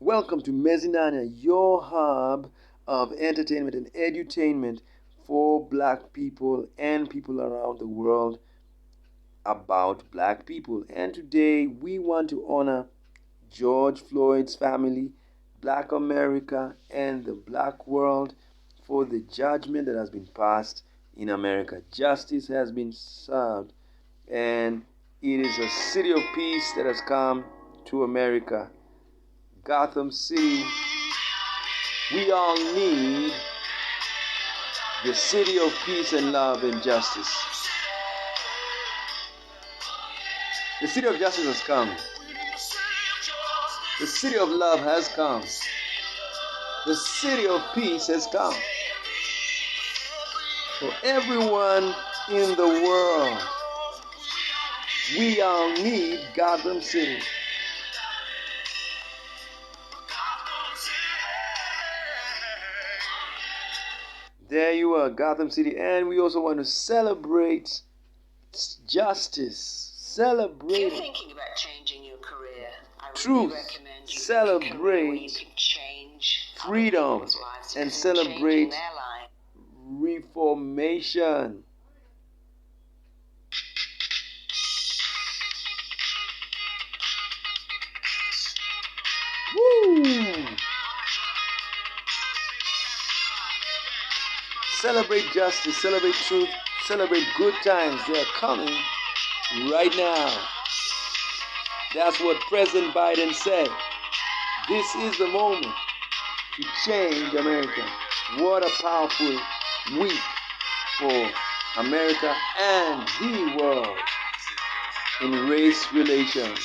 Welcome to Mezzanine, your hub of entertainment and edutainment for black people and people around the world about black people. And today we want to honor George Floyd's family, Black America, and the black world for the judgment that has been passed in America. Justice has been served, and it is a city of peace that has come to America. Gotham City, we all need the city of peace and love and justice. The city of justice has come. The city of love has come. The city of peace has come. For everyone in the world, we all need Gotham City. There you are, Gotham City. And we also want to celebrate justice. Celebrate. If you're thinking about changing your career, I truth. Really recommend you celebrate freedom and celebrate reformation. Woo! Celebrate justice, celebrate truth, celebrate good times. They are coming right now. That's what President Biden said. This is the moment to change America. What a powerful week for America and the world in race relations.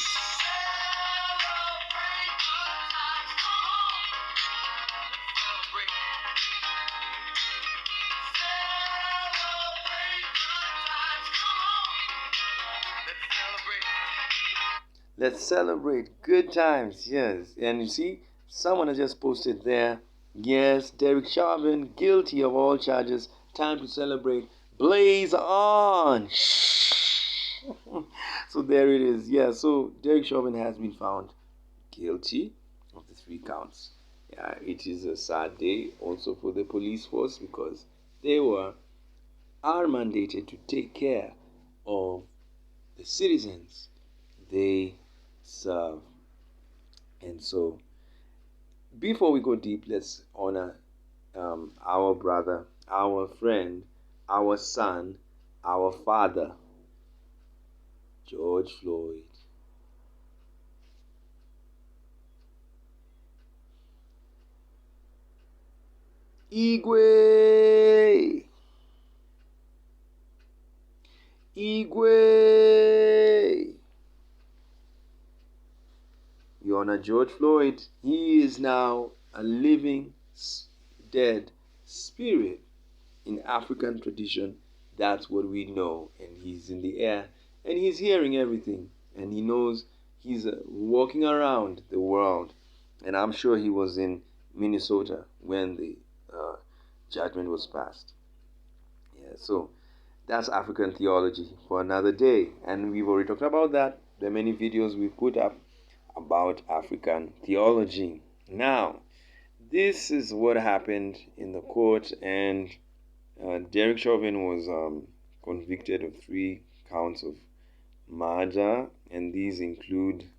Let's celebrate good times, yes. And you see, someone has just posted there, yes, Derek Chauvin, guilty of all charges, time to celebrate, blaze on. So there it is, yeah. So Derek Chauvin has been found guilty of the 3 counts. Yeah, it is a sad day also for the police force because they are mandated to take care of the citizens they serve. And so before we go deep, let's honor our brother, our friend, our son, our father, George Floyd. Igwe! We honor George Floyd. He is now a living, dead spirit in African tradition. That's what we know. And he's in the air and he's hearing everything. And he knows he's walking around the world. And I'm sure he was in Minnesota when the judgment was passed. Yeah, so that's African theology for another day. And we've already talked about that. There are many videos we've put up about African theology. Now, this is what happened in the court, and Derek Chauvin was convicted of 3 counts of murder, and these include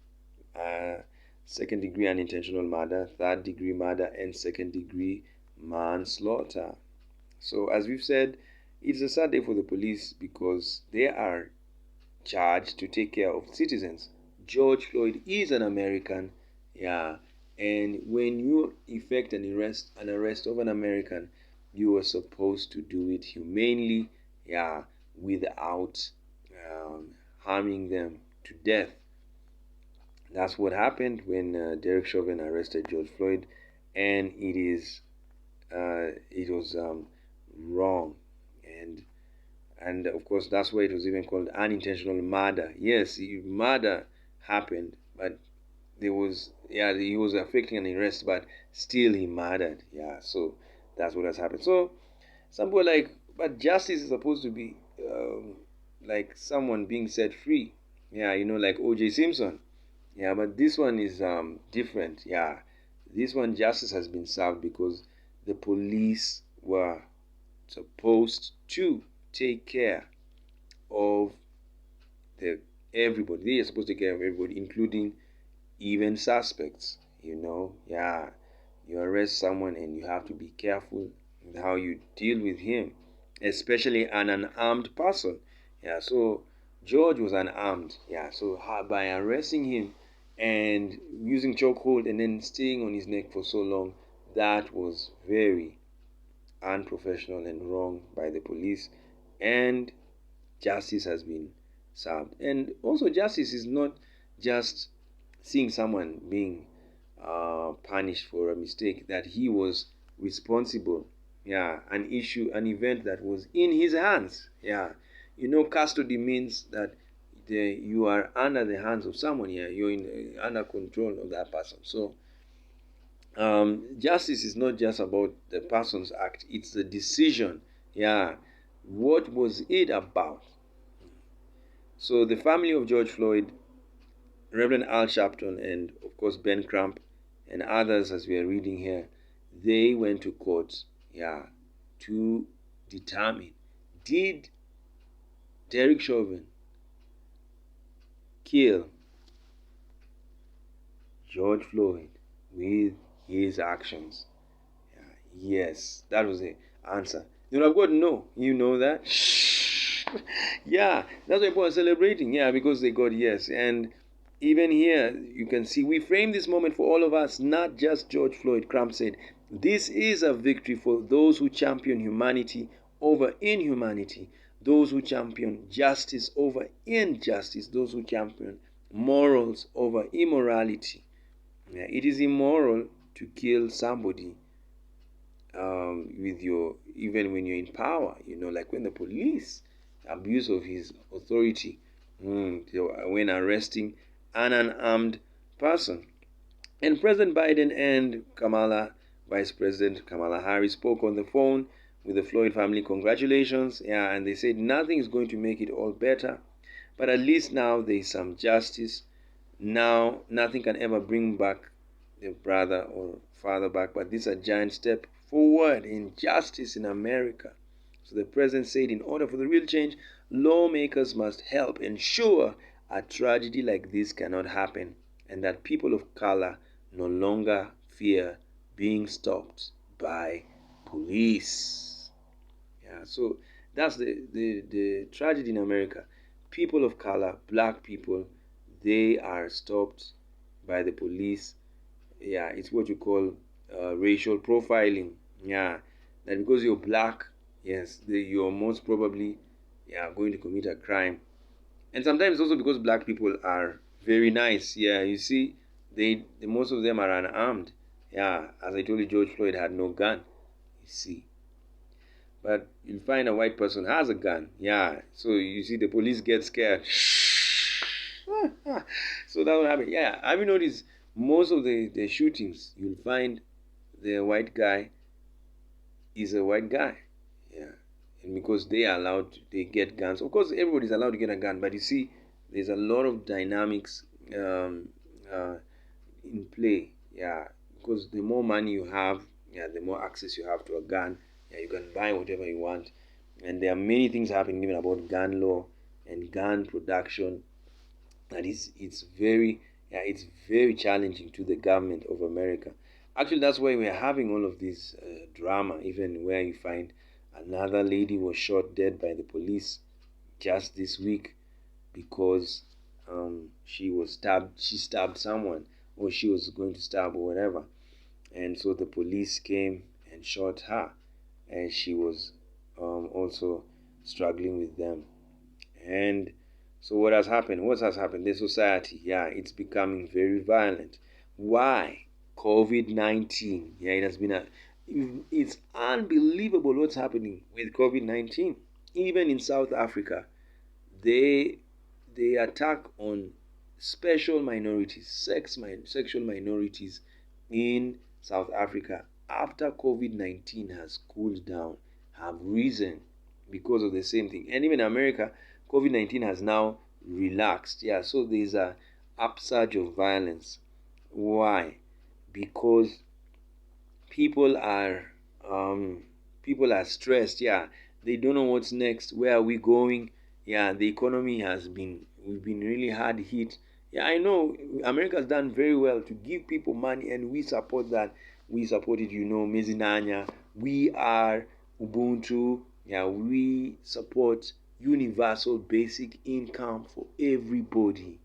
second-degree unintentional murder, third-degree murder, and second-degree manslaughter. So, as we've said, it's a sad day for the police because they are charged to take care of citizens. George Floyd is an American, yeah, and when you effect an arrest of an American, you are supposed to do it humanely, yeah, without harming them to death. That's what happened when Derek Chauvin arrested George Floyd, and it was wrong, and of course that's why it was even called unintentional murder. Yes, murder happened, but he was affecting an arrest, but still he murdered. Yeah, so that's what has happened. So some people are like, but justice is supposed to be like someone being set free. Yeah, like O.J. Simpson. Yeah, but this one is different. Yeah, This one, justice has been served because the police were supposed to take care of the everybody. They are supposed to take care of everybody, including even suspects. Yeah, you arrest someone and you have to be careful with how you deal with him, especially an unarmed person. Yeah, so George was unarmed. Yeah, so by arresting him and using chokehold and then staying on his neck for so long, that was very unprofessional and wrong by the police, and justice has been served. And also, justice is not just seeing someone being punished for a mistake that he was responsible. Yeah, an event that was in his hands. Yeah, custody means that you are under the hands of someone. Yeah, you're under control of that person. So justice is not just about the person's act, it's the decision. Yeah, what was it about? So the family of George Floyd, Reverend Al Sharpton, and of course Ben Crump, and others, as we are reading here, they went to court, yeah, to determine, did Derek Chauvin kill George Floyd with his actions? Yes, that was the answer. You know, I've got no. You know that? Yeah, that's why people are celebrating. Yeah, because they got yes. And even here, you can see we frame this moment for all of us, not just George Floyd. Crump said, this is a victory for those who champion humanity over inhumanity, those who champion justice over injustice, those who champion morals over immorality. Yeah, it is immoral to kill somebody with your, even when you're in power, like when the police abuse of his authority, when arresting an unarmed person. And President Biden and Vice President Kamala Harris spoke on the phone with the Floyd family. Congratulations. Yeah, and they said nothing is going to make it all better, but at least now there is some justice. Now nothing can ever bring back the brother or father back, but this is a giant step forward in justice in America. So the president said, in order for the real change, lawmakers must help ensure a tragedy like this cannot happen, and that people of color no longer fear being stopped by police. Yeah, so that's the tragedy in America. People of color, black people, they are stopped by the police. Yeah, it's what you call racial profiling. Yeah, that because you're black, yes, you're most probably, yeah, going to commit a crime. And sometimes also because black people are very nice. Yeah, you see, most of them are unarmed. Yeah, as I told you, George Floyd had no gun. You see, but you'll find a white person has a gun. Yeah, so you see, the police get scared. So that will happen. Yeah, have you noticed most of the shootings? You'll find the white guy is a white guy. Yeah, and because they are allowed, they get guns. Of course, everybody's allowed to get a gun, but you see, there's a lot of dynamics uh, in play. Yeah, because the more money you have, yeah, the more access you have to a gun. Yeah, you can buy whatever you want, and there are many things happening even about gun law and gun production. And it's very challenging to the government of America. Actually, that's why we're having all of this drama, even where you find another lady was shot dead by the police just this week because she stabbed someone, or she was going to stab, or whatever. And so the police came and shot her, and she was also struggling with them. And so what has happened? What has happened? The society, yeah, it's becoming very violent. Why? COVID-19. Yeah, it's unbelievable what's happening with COVID-19. Even in South Africa, they attack on special minorities, sexual minorities in South Africa after COVID-19 has cooled down, have risen because of the same thing. And even in America, COVID-19 has now relaxed. Yeah, so there's a upsurge of violence. Why? because people are um, people are stressed. Yeah, they don't know what's next. Where are we going? Yeah, the economy has been we've been really hard hit. Yeah, I know America's done very well to give people money, and we support that. We support it. Mezinanya. We are Ubuntu. Yeah, we support universal basic income for everybody.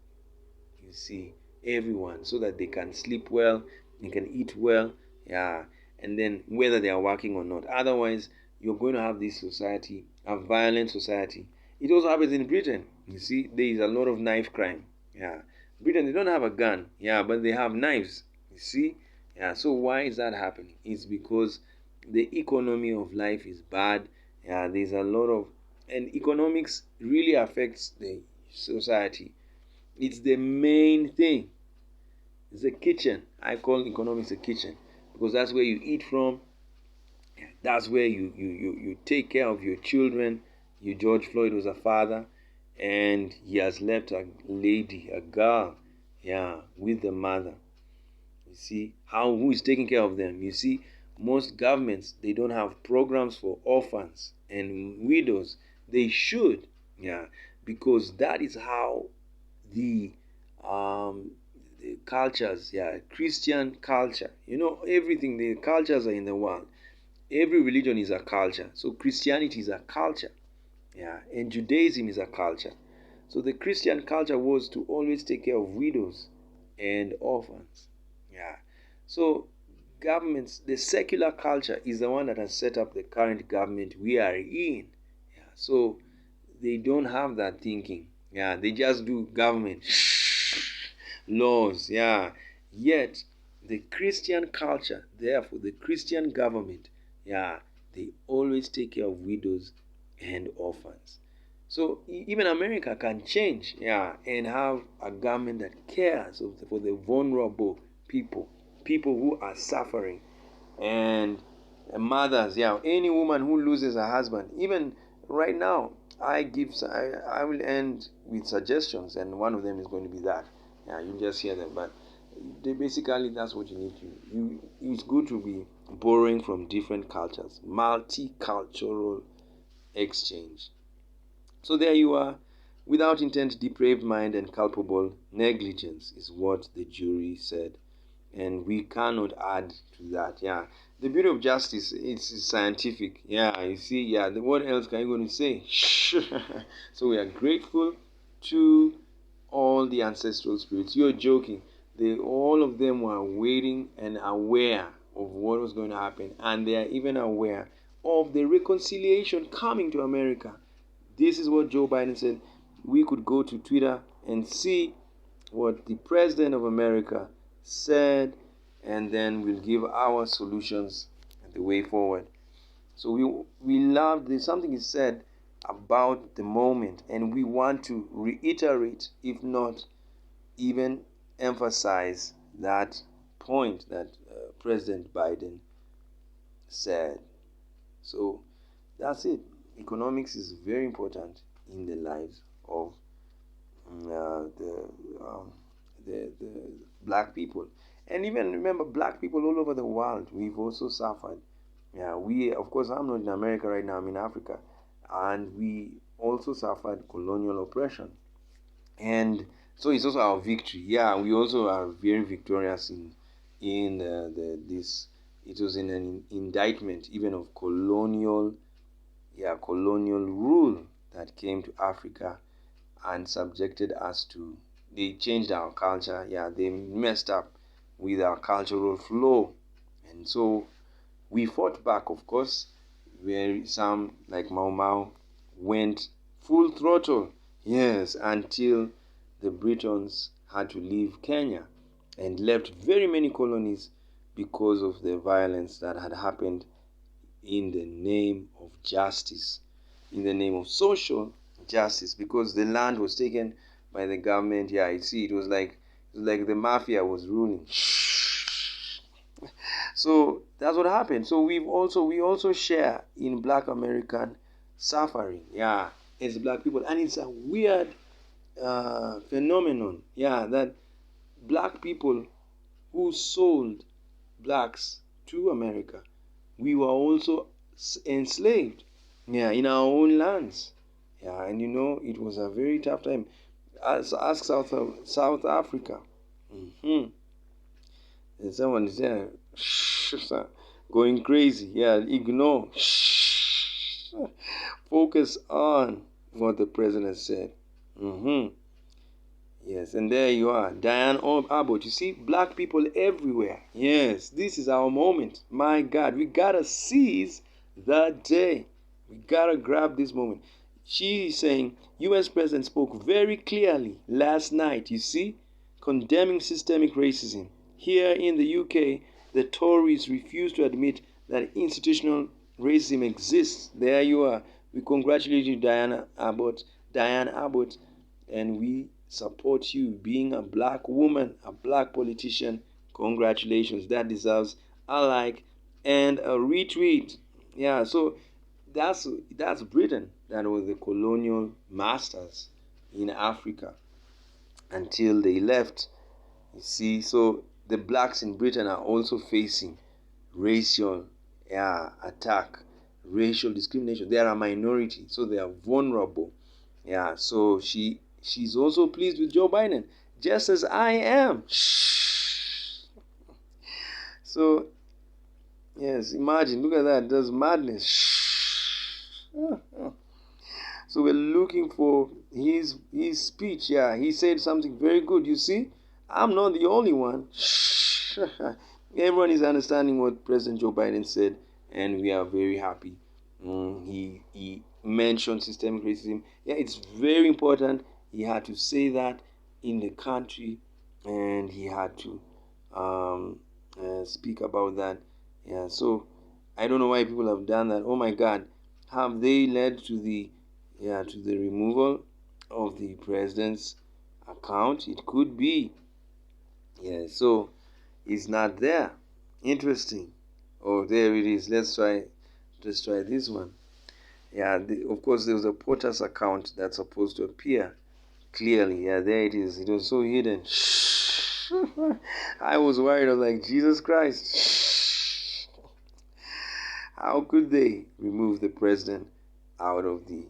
You see, everyone, so that they can sleep well, they can eat well, yeah, and then whether they are working or not. Otherwise, you're going to have this society, a violent society. It also happens in Britain. You see, there is a lot of knife crime. Yeah, Britain, they don't have a gun, yeah, but they have knives. You see, yeah. So why is that happening? It's because the economy of life is bad. Yeah, there's a lot of, and economics really affects the society. It's the main thing. It's the kitchen. I call economics a kitchen because that's where you eat from. That's where you take care of your children. George Floyd was a father, and he has left a lady, a girl, yeah, with the mother. You see how who is taking care of them? You see, most governments, they don't have programs for orphans and widows. They should, yeah, because that is how the um the cultures, yeah, Christian culture, everything, the cultures are in the world. Every religion is a culture. So Christianity is a culture, yeah, and Judaism is a culture. So the Christian culture was to always take care of widows and orphans, yeah. So governments, the secular culture is the one that has set up the current government we are in, yeah. So they don't have that thinking, yeah. They just do government laws, yeah. Yet the Christian culture, therefore the Christian government, yeah, they always take care of widows and orphans. So even America can change, yeah, and have a government that cares for the vulnerable people, people who are suffering, and mothers, yeah, any woman who loses her husband. Even right now, I will end with suggestions, and one of them is going to be that, yeah, you just hear them, but basically that's what you need to it's good to be borrowing from different cultures, multicultural exchange. So there you are. Without intent, depraved mind, and culpable negligence is what the jury said. And we cannot add to that. Yeah. The beauty of justice, it's scientific. Yeah, you see, yeah, what else can you going to say? So we are grateful to all the ancestral spirits. You're joking. All of them were waiting and aware of what was going to happen. And they are even aware of the reconciliation coming to America. This is what Joe Biden said. We could go to Twitter and see what the President of America said, and then we'll give our solutions and the way forward. So we love this. Something is said about the moment, and we want to reiterate, if not even emphasize that point that President Biden said. So that's it. Economics is very important in the lives of um, the black people, and even remember, black people all over the world. We've also suffered. Yeah, we, of course, I'm not in America right now. I'm in Africa, and we also suffered colonial oppression, and so it's also our victory. Yeah, we also are very victorious in the this. It was in an indictment even of colonial, yeah, colonial rule that came to Africa and subjected us to. They changed our culture. Yeah, they messed up with our cultural flow, and so we fought back. Of course, where some like Mau Mau went full throttle. Yes, until the Britons had to leave Kenya and left very many colonies because of the violence that had happened in the name of justice, in the name of social justice, because the land was taken by the government. Yeah, you see, it was like the mafia was ruling. So that's what happened. So we also share in Black American suffering. Yeah, as Black people, and it's a weird phenomenon. Yeah, that Black people who sold blacks to America, we were also enslaved, yeah, in our own lands. Yeah, and it was a very tough time. Ask South Africa. Mm-hmm. And someone is there going crazy. Yeah, ignore. Focus on what the president said. Mm-hmm. Yes, and there you are, Diane Abbott. You see, black people everywhere. Yes, this is our moment. My God, we gotta seize the day. We gotta grab this moment. She is saying, U.S. President spoke very clearly last night, you see, condemning systemic racism. Here in the UK, the Tories refuse to admit that institutional racism exists. There you are. We congratulate you, Diane Abbott, and we support you being a black woman, a black politician. Congratulations. That deserves a like and a retweet. Yeah, so that's Britain. That was the colonial masters in Africa until they left. You see, so the blacks in Britain are also facing racial attack, racial discrimination. They are a minority, so they are vulnerable. Yeah, so she's also pleased with Joe Biden, just as I am. So yes, imagine, look at that. That's madness. So we're looking for his speech. Yeah, he said something very good. You see, I'm not the only one. Everyone is understanding what President Joe Biden said, and we are very happy. He mentioned systemic racism. Yeah, it's very important. He had to say that in the country, and he had to speak about that. Yeah, so I don't know why people have done that. Oh my God, have they led to the removal of the president's account? It could be. Yeah, so it's not there. Interesting. Oh, there it is. Let's try this one. Yeah, of course there was a POTUS account that's supposed to appear clearly. Yeah, there it is. It was so hidden. I was worried. I was like, Jesus Christ. How could they remove the president out of the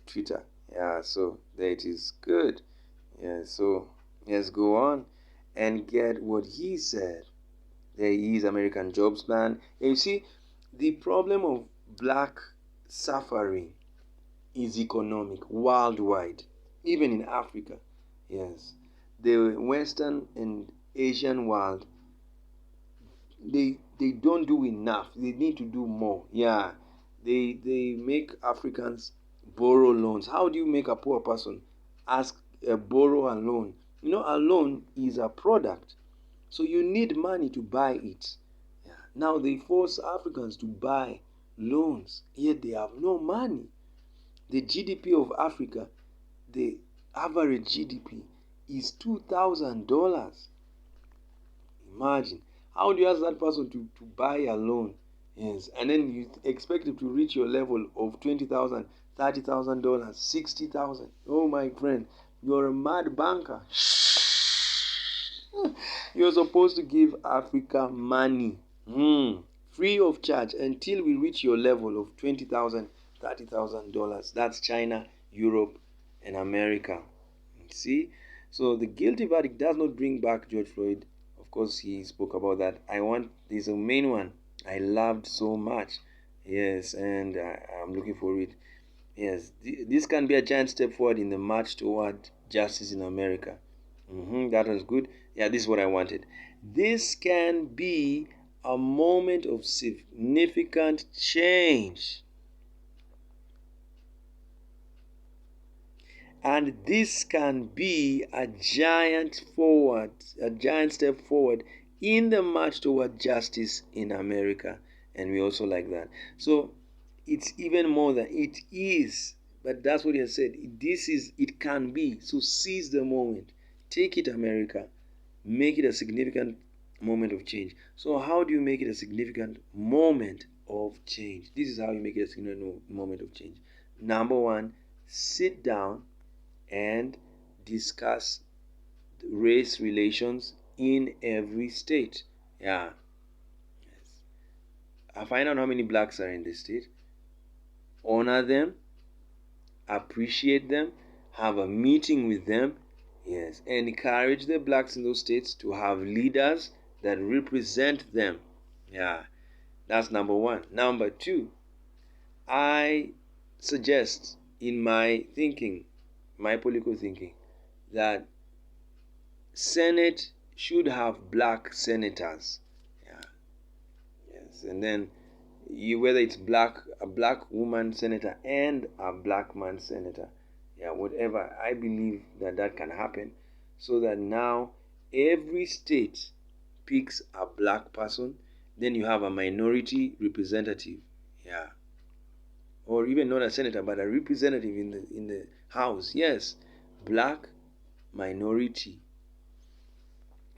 Twitter? Yeah, so there it is. Good. Yeah, so let's go on and get what he said. There is American Jobs Plan. And you see, the problem of black suffering is economic worldwide, even in Africa. Yes, the Western and Asian world, they don't do enough. They need to do more. Yeah, they make Africans borrow loans. How do you make a poor person borrow a loan? A loan is a product, so you need money to buy it. Yeah. Now they force Africans to buy loans, yet they have no money. The GDP of Africa, the average GDP is $2,000. Imagine. How do you ask that person to buy a loan? Yes, and then you expect him to reach your level of $20,000, $30,000, $60,000. Oh my friend, you're a mad banker. You're supposed to give Africa money, free of charge, until we reach your level of $20,000, $30,000. That's China, Europe, and America. See? So the guilty verdict does not bring back George Floyd. Of course, he spoke about that. There's a main one I loved so much. Yes, and I'm looking for it. Yes, this can be a giant step forward in the march toward justice in America. That was good. Yeah, this is what I wanted. This can be a moment of significant change. And this can be a giant step forward in the march toward justice in America. And we also like that. So it's even more than it is. But that's what he has said. It can be. So seize the moment. Take it, America. Make it a significant moment of change. So how do you make it a significant moment of change? This is how you make it a significant moment of change. Number one, sit down and discuss race relations in every state. Yeah. Yes. I find out how many blacks are in the state. Honor them, appreciate them, have a meeting with them. Yes. Encourage the blacks in those states to have leaders that represent them. Yeah. That's number one. Number two, I suggest in my thinking, my political thinking, that Senate should have black senators. Yeah, yes, and then whether it's a black woman senator and a black man senator, yeah, whatever. I believe that can happen, so that now every state picks a black person. Then you have a minority representative. Yeah, or even not a senator, but a representative in the house. Yes, black minority.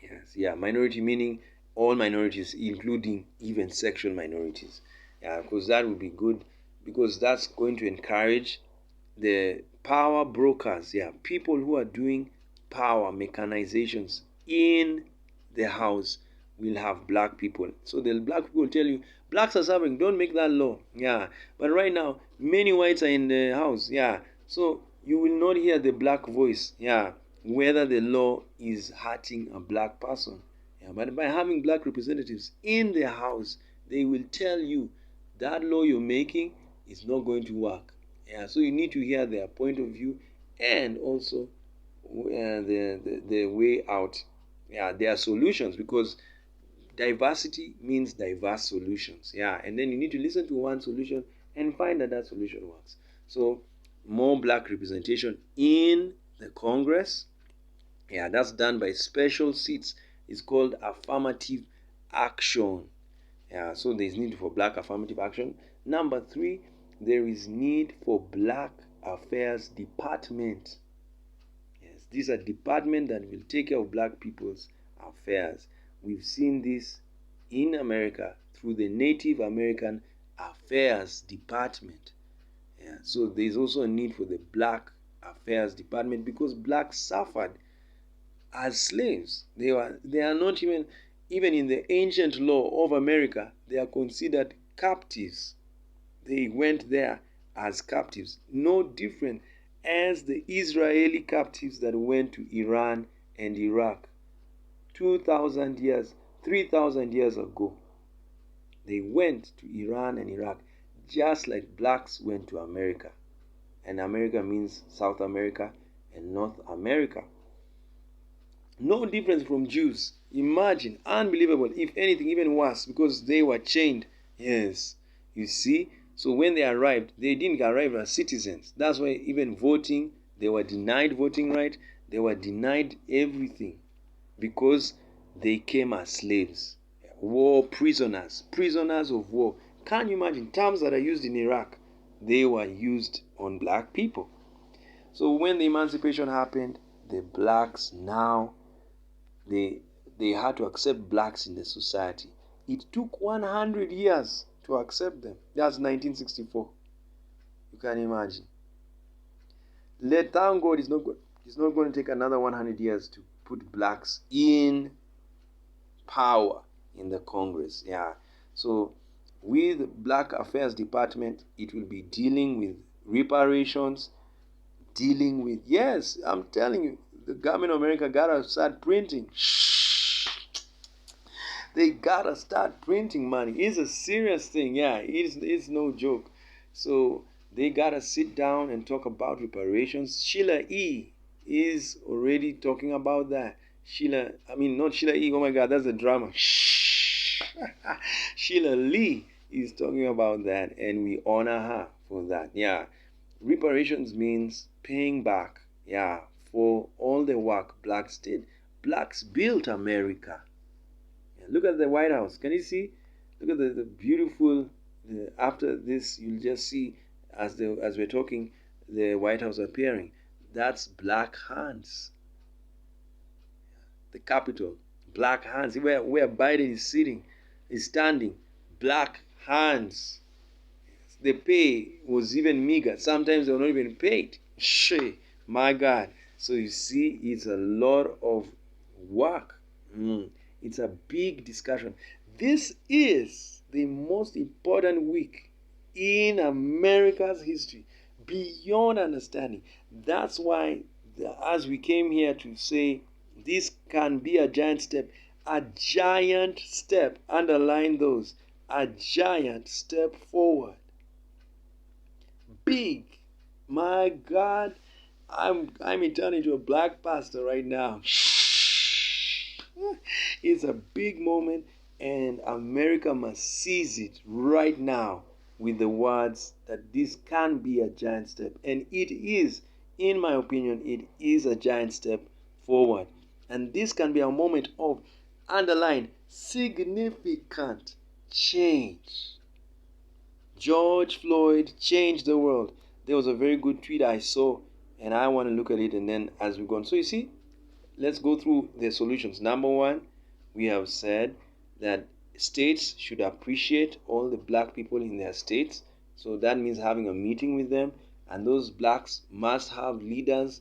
Yes, yeah, minority meaning all minorities, including even sexual minorities. Yeah, because that would be good, because that's going to encourage the power brokers. Yeah, people who are doing power mechanizations in the house will have black people. So the black people will tell you, blacks are suffering, don't make that law. Yeah, but right now many whites are in the house. Yeah, so you will not hear the black voice. Yeah, whether the law is hurting a black person. Yeah, but by having black representatives in the house, they will tell you that law you're making is not going to work. Yeah, so you need to hear their point of view, and also the way out. Yeah, their solutions, because diversity means diverse solutions. Yeah, and then you need to listen to one solution and find that solution works. So more black representation in the Congress. Yeah, that's done by special seats. It's called affirmative action. Yeah, so there is need for black affirmative action. Number three, there is need for black affairs department. Yes, these are departments that will take care of black people's affairs. We've seen this in America through the Native American Affairs Department. Yeah, so there's also a need for the Black Affairs Department, because blacks suffered as slaves. They are not even in the ancient law of America, they are considered captives. They went there as captives, no different as the Israeli captives that went to Iran and Iraq 2,000 years, 3,000 years ago. They went to Iran and Iraq just like blacks went to America. And America means South America and North America. No difference from Jews. Imagine, unbelievable, if anything, even worse, because they were chained. Yes, you see. So when they arrived, they didn't arrive as citizens. That's why even voting, they were denied voting right. They were denied everything because they came as slaves. War prisoners, prisoners of war. Can you imagine terms that are used in Iraq? They were used on black people. So when the emancipation happened, the blacks now they had to accept blacks in the society. It took 100 years to accept them. That's 1964. You can imagine. Thank God it's not going to take another 100 years to put blacks in power in the Congress. Yeah. So with Black Affairs Department, it will be dealing with reparations, dealing with, yes, I'm telling you, the government of America gotta start printing. They gotta start printing money. It's a serious thing. Yeah, it's no joke. So they gotta sit down and talk about reparations. Sheila E is already talking about that. Not Sheila E. Oh my God, that's a drama. Sheila Lee is talking about that, and we honor her for that. Yeah, reparations means paying back. Yeah, for all the work blacks did. Blacks built America. Yeah, look at the White House. Can you see? Look at the beautiful. After this, you'll just see as we're talking, the White House appearing. That's black hands. The Capitol, black hands. Where Biden is standing, black hands. The pay was even meager. Sometimes they were not even paid. My God. So you see, it's a lot of work. It's a big discussion. This is the most important week in America's history, beyond understanding. That's why, as we came here to say, this can be a giant step. A giant step. Underline those. A giant step forward. Big. My God, I'm turning into a black pastor right now. It's a big moment, and America must seize it right now with the words that this can be a giant step. And it is, in my opinion, it is a giant step forward. And this can be a moment of, underline, significant change. George Floyd changed the world. There was a very good tweet I saw, and I want to look at it, and then as we go on. So you see, let's go through the solutions. Number one, we have said that states should appreciate all the black people in their states. So that means having a meeting with them, and those blacks must have leaders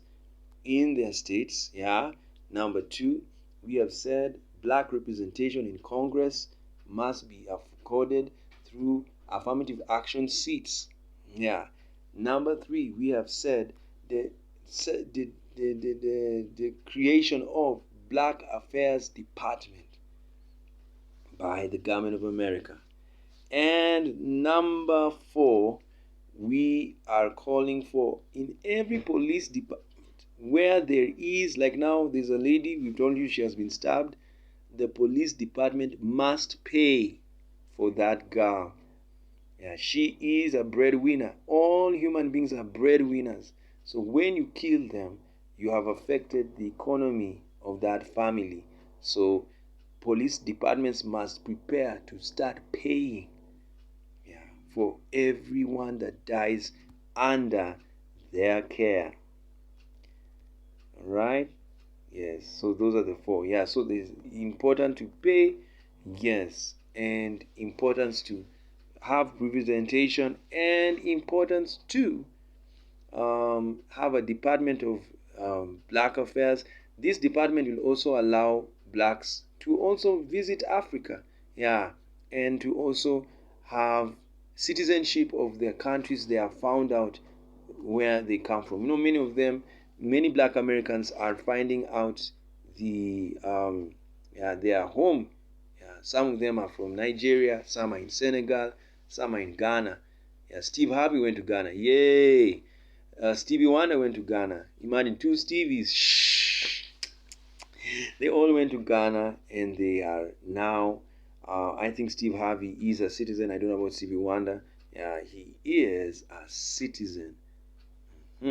in their states. Yeah. Number two, we have said black representation in Congress must be accorded through affirmative action seats. Yeah. Number three, we have said the creation of Black Affairs Department by the government of America. And number four, we are calling for, in every police department where there is, like now there's a lady, we've told you she has been stabbed, the police department must pay for that girl. Yeah, she is a breadwinner. All human beings are breadwinners. So when you kill them, you have affected the economy of that family. So police departments must prepare to start paying, yeah, for everyone that dies under their care. Right? Yes. So those are the four. Yeah. So it's important to pay, yes, and importance to have representation, and importance to have a department of black affairs. This department will also allow blacks to also visit Africa, yeah, and to also have citizenship of their countries they have found out where they come from. You know, many of them, many black Americans are finding out their home. Yeah, some of them are from Nigeria, some are in Senegal, some are in Ghana. Yeah, Steve Harvey went to Ghana. Yay! Stevie Wonder went to Ghana. Imagine two Stevies. Shh. They all went to Ghana, and they are now. I think Steve Harvey is a citizen. I don't know about Stevie Wonder. Yeah, he is a citizen